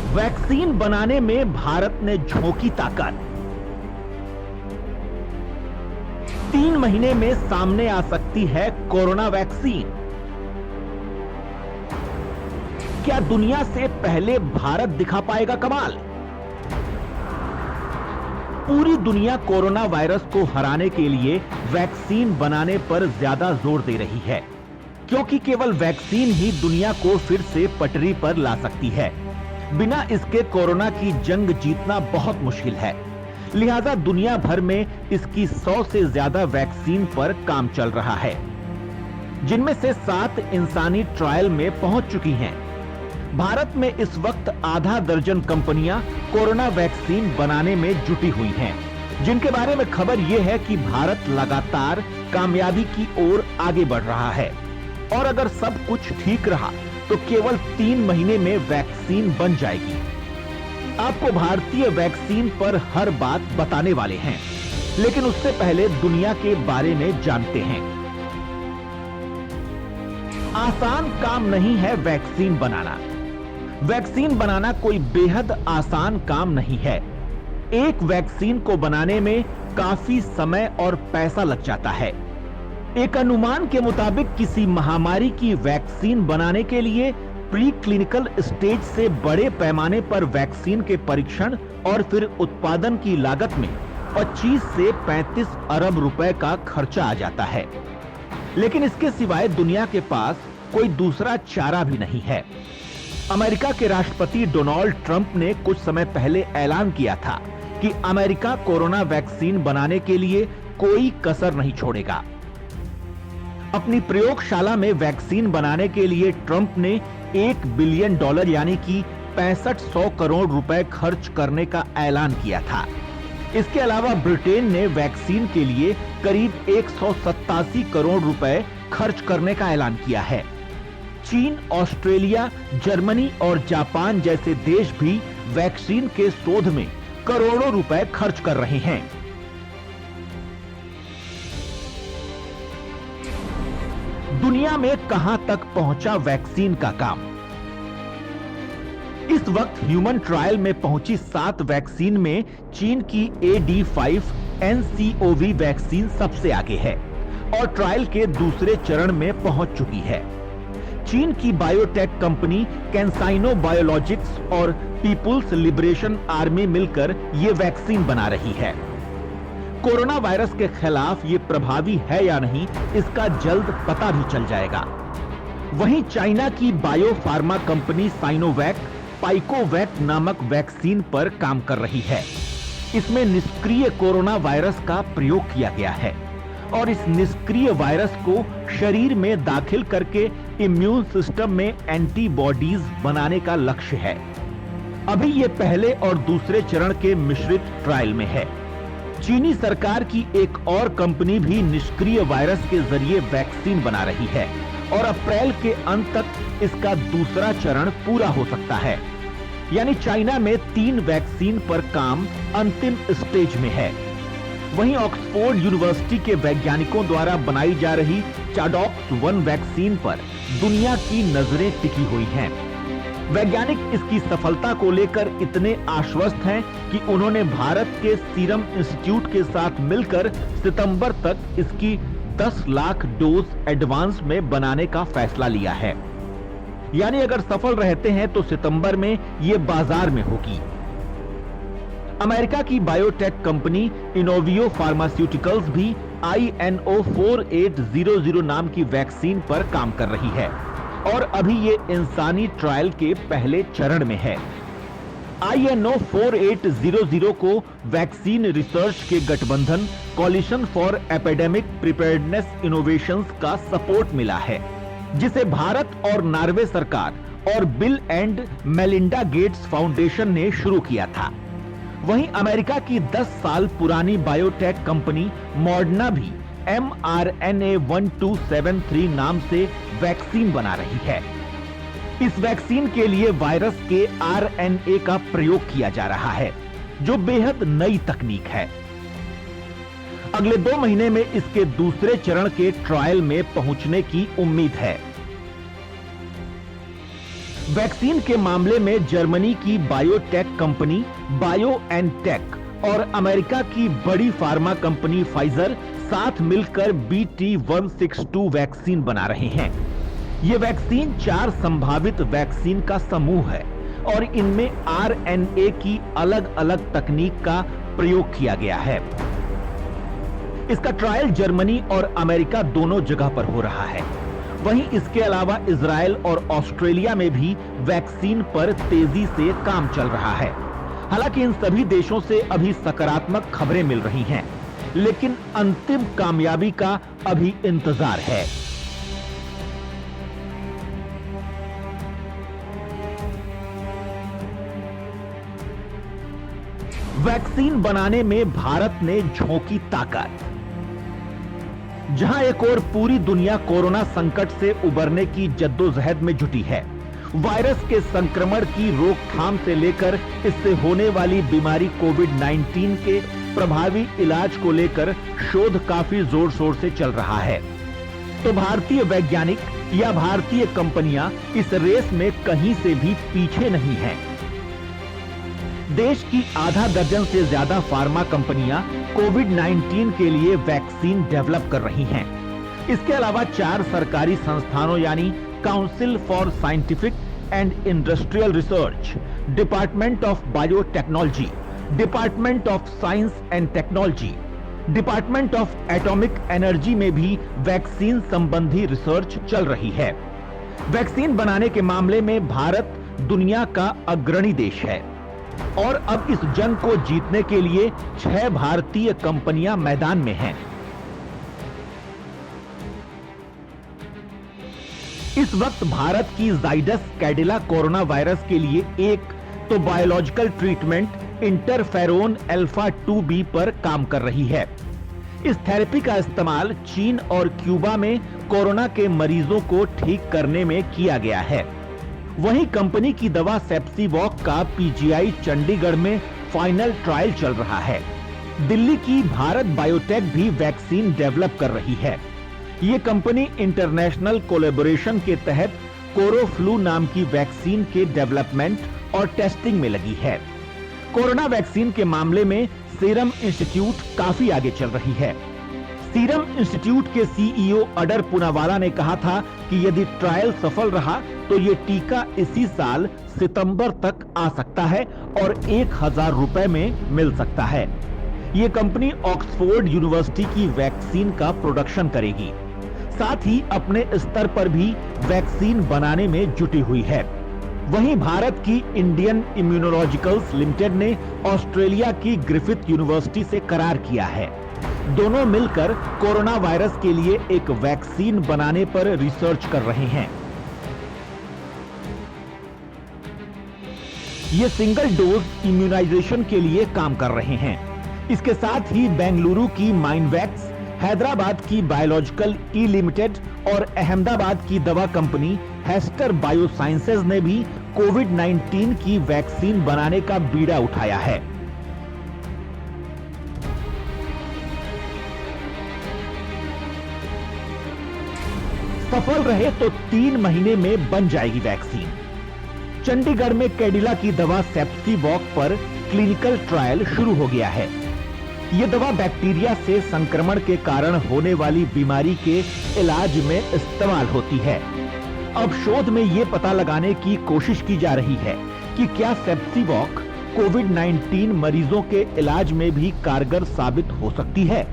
Vaccine बनाने में भारत ने झोंकी ताकत। 3 महीने में सामने आ सकती है कोरोना वैक्सीन। क्या दुनिया से पहले भारत दिखा पाएगा कमाल? पूरी दुनिया कोरोना वायरस को हराने के लिए वैक्सीन बनाने पर ज्यादा जोर दे रही है, क्योंकि केवल वैक्सीन ही दुनिया को फिर से पटरी पर ला सकती है। बिना इसके कोरोना की जंग जीतना बहुत मुश्किल है। लिहाजा दुनिया भर में इसकी 100 से ज्यादा वैक्सीन पर काम चल रहा है, जिनमें से 7 इंसानी ट्रायल में पहुंच चुकी हैं। भारत में इस वक्त आधा दर्जन कंपनियां कोरोना वैक्सीन बनाने में जुटी हुई हैं, जिनके बारे में खबर यह है कि भारत लगातार कामयाबी की ओर आगे बढ़ रहा है और अगर सब कुछ ठीक रहा तो केवल 3 महीने में वैक्सीन बन जाएगी। आपको भारतीय वैक्सीन पर हर बात बताने वाले हैं, लेकिन उससे पहले दुनिया के बारे में जानते हैं। आसान काम नहीं है वैक्सीन बनाना। वैक्सीन बनाना कोई बेहद आसान काम नहीं है। एक वैक्सीन को बनाने में काफी समय और पैसा लग जाता है। एक अनुमान के मुताबिक किसी महामारी की वैक्सीन बनाने के लिए प्री क्लिनिकल स्टेज से बड़े पैमाने पर वैक्सीन के परीक्षण और फिर उत्पादन की लागत में 25 से 35 अरब रुपए का खर्चा आ जाता है। लेकिन इसके सिवाय दुनिया के पास कोई दूसरा चारा भी नहीं है। अमेरिका के राष्ट्रपति डोनाल्ड ट्रंप ने कुछ समय पहले ऐलान किया था कि अमेरिका कोरोना वैक्सीन बनाने के लिए कोई कसर नहीं छोड़ेगा। अपनी प्रयोगशाला में वैक्सीन बनाने के लिए ट्रंप ने $1 बिलियन यानी कि 6500 करोड़ रुपए खर्च करने का ऐलान किया था। इसके अलावा ब्रिटेन ने वैक्सीन के लिए करीब 187 करोड़ रुपए खर्च करने का ऐलान किया है। चीन, ऑस्ट्रेलिया, जर्मनी और जापान जैसे देश भी वैक्सीन के शोध में करोड़ों रुपए खर्च कर रहे हैं। दुनिया में कहां तक पहुंचा वैक्सीन का काम? इस वक्त ह्यूमन ट्रायल में पहुंची 7 वैक्सीन में चीन की AD5-NCOV वैक्सीन सबसे आगे है और ट्रायल के दूसरे चरण में पहुंच चुकी है। चीन की बायोटेक कंपनी कैंसाइनो बायोलॉजिक्स और पीपुल्स लिबरेशन आर्मी मिलकर ये वैक्सीन बना रही है। कोरोना वायरस के खिलाफ ये प्रभावी है या नहीं, इसका जल्द पता भी चल जाएगा। वहीं चाइना की बायो फार्मा कंपनी साइनोवैक पाइकोवैक नामक वैक्सीन पर काम कर रही है। इसमें निष्क्रिय कोरोना वायरस का प्रयोग किया गया है और इस निष्क्रिय वायरस को शरीर में दाखिल करके इम्यून सिस्टम में एंटीबॉडीज बनाने का लक्ष्य है। अभी ये पहले और दूसरे चरण के मिश्रित ट्रायल में है। चीनी सरकार की एक और कंपनी भी निष्क्रिय वायरस के जरिए वैक्सीन बना रही है और अप्रैल के अंत तक इसका दूसरा चरण पूरा हो सकता है। यानी चाइना में 3 वैक्सीन पर काम अंतिम स्टेज में है। वहीं ऑक्सफोर्ड यूनिवर्सिटी के वैज्ञानिकों द्वारा बनाई जा रही चाडॉक्स 1 वैक्सीन पर दुनिया की नजरें टिकी हुई हैं। वैज्ञानिक इसकी सफलता को लेकर इतने आश्वस्त हैं कि उन्होंने भारत के सीरम इंस्टीट्यूट के साथ मिलकर सितंबर तक इसकी 10 लाख डोज एडवांस में बनाने का फैसला लिया है। यानी अगर सफल रहते हैं तो सितंबर में ये बाजार में होगी। अमेरिका की बायोटेक कंपनी इनोवियो फार्मास्यूटिकल्स भी INO 4800 नाम की वैक्सीन पर काम कर रही है और अभी ये इंसानी ट्रायल के पहले चरण में है। INO 4800 को वैक्सीन रिसर्च के गठबंधन coalition for epidemic preparedness innovations का सपोर्ट मिला है, जिसे भारत और नॉर्वे सरकार और bill and Melinda Gates foundation ने शुरू किया था। वहीं अमेरिका की 10 साल पुरानी बायोटेक कंपनी मॉडर्ना भी mRNA 1273 नाम से वैक्सीन बना रही है। इस वैक्सीन के लिए वायरस के RNA का प्रयोग किया जा रहा है, जो बेहद नई तकनीक है। अगले 2 महीने में इसके दूसरे चरण के ट्रायल में पहुंचने की उम्मीद है। वैक्सीन के मामले में जर्मनी की बायोटेक कंपनी बायोएनटेक और अमेरिका की बड़ी फार्मा कंपनी फाइजर साथ मिलकर BT162 वैक्सीन बना रहे हैं। ये वैक्सीन 4 संभावित वैक्सीन का समूह है और इनमें RNA की अलग अलग तकनीक का प्रयोग किया गया है। इसका ट्रायल जर्मनी और अमेरिका दोनों जगह पर हो रहा है। वहीं इसके अलावा इजराइल और ऑस्ट्रेलिया में भी वैक्सीन पर तेजी से काम चल रहा है। हालांकि इन सभी देशों से अभी सकारात्मक खबरें मिल रही हैं, लेकिन अंतिम कामयाबी का अभी इंतजार है। वैक्सीन बनाने में भारत ने झोंकी ताकत। जहां एक और पूरी दुनिया कोरोना संकट से उबरने की जद्दोजहद में जुटी है, वायरस के संक्रमण की रोकथाम से लेकर इससे होने वाली बीमारी कोविड-19 के प्रभावी इलाज को लेकर शोध काफी जोर शोर से चल रहा है, तो भारतीय वैज्ञानिक या भारतीय कंपनियां इस रेस में कहीं से भी पीछे नहीं हैं। देश की आधा दर्जन से ज्यादा फार्मा कंपनियां कोविड-19 के लिए वैक्सीन डेवलप कर रही हैं। इसके अलावा 4 सरकारी संस्थानों यानी council for scientific and industrial research, department of biotechnology, department of science and technology, department of atomic energy में भी वैक्सीन संबंधी रिसर्च चल रही है। वैक्सीन बनाने के मामले में भारत दुनिया का अग्रणी देश है और अब इस जंग को जीतने के लिए 6 भारतीय कंपनियां मैदान में हैं। इस वक्त भारत की जाइडस कैडिला कोरोना वायरस के लिए एक तो biological treatment interferon alpha 2b पर काम कर रही है। इस थेरेपी का इस्तेमाल चीन और क्यूबा में कोरोना के मरीजों को ठीक करने में किया गया है। वहीं कंपनी की दवा सेप्सिवॉक का PGI चंडीगढ़ में फाइनल ट्रायल चल रहा है। दिल्ली की भारत बायोटेक भी वैक्सीन डेवलप कर रही है। ये कंपनी इंटरनेशनल कोलैबोरेशन के तहत कोरोफ्लू नाम की वैक्सीन के डेवलपमेंट और टेस्टिंग में लगी है। कोरोना वैक्सीन के मामले में सीरम इंस्टीट्यूट काफी आगे चल रही है। सीरम इंस्टीट्यूट के CEO अडर पूनावाला ने कहा था कि यदि ट्रायल सफल रहा तो ये टीका इसी साल सितंबर तक आ सकता है और 1000 रुपए में मिल सकता है। ये कंपनी ऑक्सफोर्ड यूनिवर्सिटी की वैक्सीन का प्रोडक्शन करेगी, साथ ही अपने स्तर पर भी वैक्सीन बनाने में जुटी हुई है। वहीं भारत की इंडियन इम्यूनोलॉजिकल्स लिमिटेड ने ऑस्ट्रेलिया की ग्रिफिथ यूनिवर्सिटी से करार किया है। दोनों मिलकर कोरोना वायरस के लिए एक वैक्सीन बनाने पर रिसर्च कर रहे हैं। ये सिंगल डोज इम्यूनाइजेशन के लिए काम कर रहे हैं। इसके साथ ही बेंगलुरु की माइंडवैक्स, हैदराबाद की बायोलॉजिकल ई लिमिटेड और अहमदाबाद की दवा कंपनी हेस्टर बायोसाइंसेज ने भी कोविड-19 की वैक्सीन बनाने का बीड़ा उठाया है। सफल रहे तो 3 महीने में बन जाएगी वैक्सीन। चंडीगढ़ में कैडिला की दवा सेप्सिवॉक पर क्लिनिकल ट्रायल शुरू हो गया है। यह दवा बैक्टीरिया से संक्रमण के कारण होने वाली बीमारी के इलाज में इस्तेमाल होती है। अब शोध में यह पता लगाने की कोशिश की जा रही है कि क्या सेप्सिवॉक कोविड-19 मरीजों के इलाज में भी कारगर साबित हो सकती है।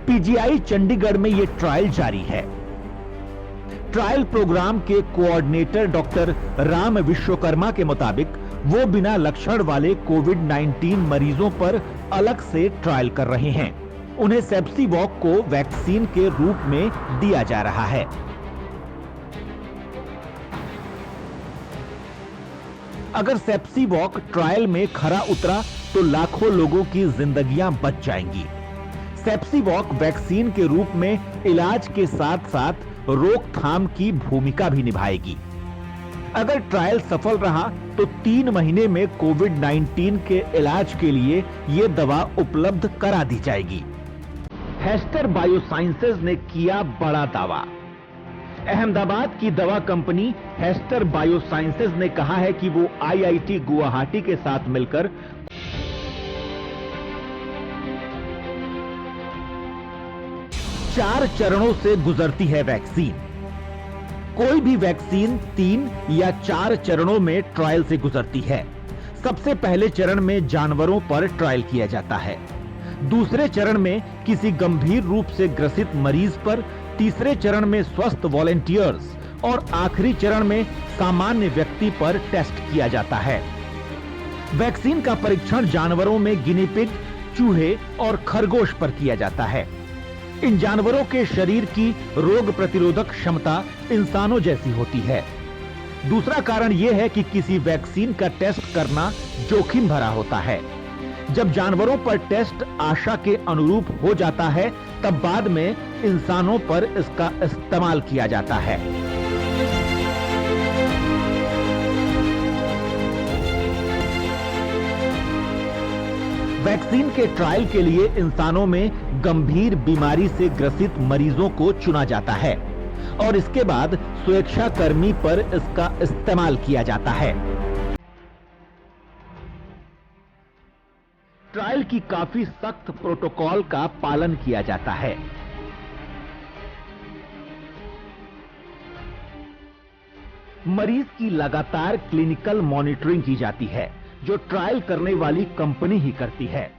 PGI चंडीगढ़ में यह ट्रायल जारी है। ट्रायल प्रोग्राम के कोऑर्डिनेटर डॉक्टर राम विश्वकर्मा के मुताबिक वो बिना लक्षण वाले कोविड-19 मरीजों पर अलग से ट्रायल कर रहे हैं। उन्हें सेप्सिवॉक को वैक्सीन के रूप में दिया जा रहा है। अगर सेप्सिवॉक ट्रायल में खरा उतरा तो लाखों लोगों की जिंदगियां बच जाएंगी। सेप्सिवॉक वैक्सीन के रूप में इलाज के साथ साथ रोकथाम की भूमिका भी निभाएगी। अगर ट्रायल सफल रहा तो 3 महीने में कोविड-19 के इलाज के लिए यह दवा उपलब्ध करा दी जाएगी। हेस्टर बायोसाइंसेज ने किया बड़ा दावा। अहमदाबाद की दवा कंपनी हेस्टर बायोसाइंसेज ने कहा है कि वो आईआईटी गुवाहाटी के साथ मिलकर चार चरणों से गुजरती है वैक्सीन। कोई भी वैक्सीन 3 या 4 चरणों में ट्रायल से गुजरती है। सबसे पहले चरण में जानवरों पर ट्रायल किया जाता है, दूसरे चरण में किसी गंभीर रूप से ग्रसित मरीज पर, तीसरे चरण में स्वस्थ वॉलेंटियर्स और आखिरी चरण में सामान्य व्यक्ति पर टेस्ट किया जाता है। वैक्सीन का परीक्षण जानवरों में गिनी पिग, चूहे और खरगोश पर किया जाता है। इन जानवरों के शरीर की रोग प्रतिरोधक क्षमता इंसानों जैसी होती है। दूसरा कारण यह है कि किसी वैक्सीन का टेस्ट करना जोखिम भरा होता है। जब जानवरों पर टेस्ट आशा के अनुरूप हो जाता है, तब बाद में इंसानों पर इसका इस्तेमाल किया जाता है। वैक्सीन के ट्रायल के लिए इंसानों में गंभीर बीमारी से ग्रसित मरीजों को चुना जाता है और इसके बाद सुरक्षाकर्मी पर इसका इस्तेमाल किया जाता है। ट्रायल की काफी सख्त प्रोटोकॉल का पालन किया जाता है। मरीज की लगातार क्लिनिकल मॉनिटरिंग की जाती है, जो ट्रायल करने वाली कंपनी ही करती है।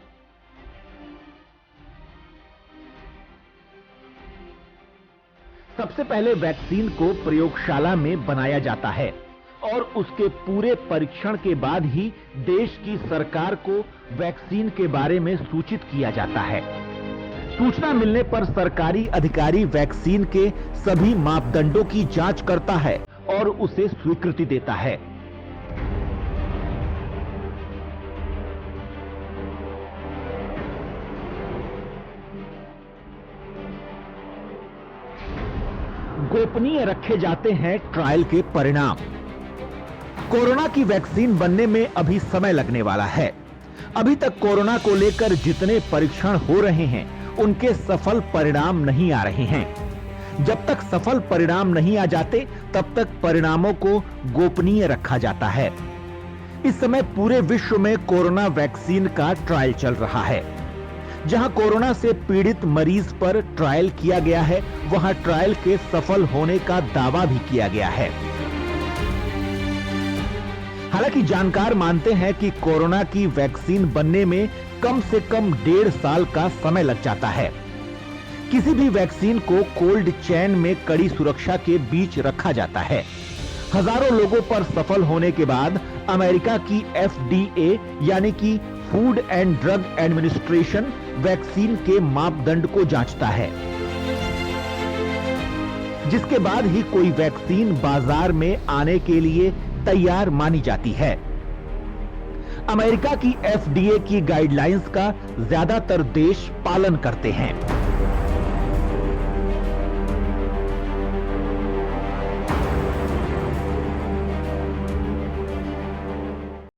सबसे पहले वैक्सीन को प्रयोगशाला में बनाया जाता है और उसके पूरे परीक्षण के बाद ही देश की सरकार को वैक्सीन के बारे में सूचित किया जाता है। सूचना मिलने पर सरकारी अधिकारी वैक्सीन के सभी मापदंडों की जांच करता है और उसे स्वीकृति देता है। गोपनीय रखे जाते हैं ट्रायल के परिणाम। कोरोना की वैक्सीन बनने में अभी समय लगने वाला है। अभी तक कोरोना को लेकर जितने परीक्षण हो रहे हैं, उनके सफल परिणाम नहीं आ रहे हैं। जब तक सफल परिणाम नहीं आ जाते, तब तक परिणामों को गोपनीय रखा जाता है। इस समय पूरे विश्व में कोरोना वैक्सीन का ट्रायल चल रहा है। जहां कोरोना से पीड़ित मरीज पर ट्रायल किया गया है, वहां ट्रायल के सफल होने का दावा भी किया गया है। हालांकि जानकार मानते हैं कि कोरोना की वैक्सीन बनने में कम से कम 1.5 साल का समय लग जाता है। किसी भी वैक्सीन को कोल्ड चेन में कड़ी सुरक्षा के बीच रखा जाता है। हजारों लोगों पर सफल होने के बाद अमेरिका की FDA यानी कि food and drug administration vaccine के मापदंड को जांचता है, जिसके बाद ही कोई वैक्सीन बाजार में आने के लिए तैयार मानी जाती है। अमेरिका की FDA की गाइडलाइंस का ज्यादातर देश पालन करते हैं।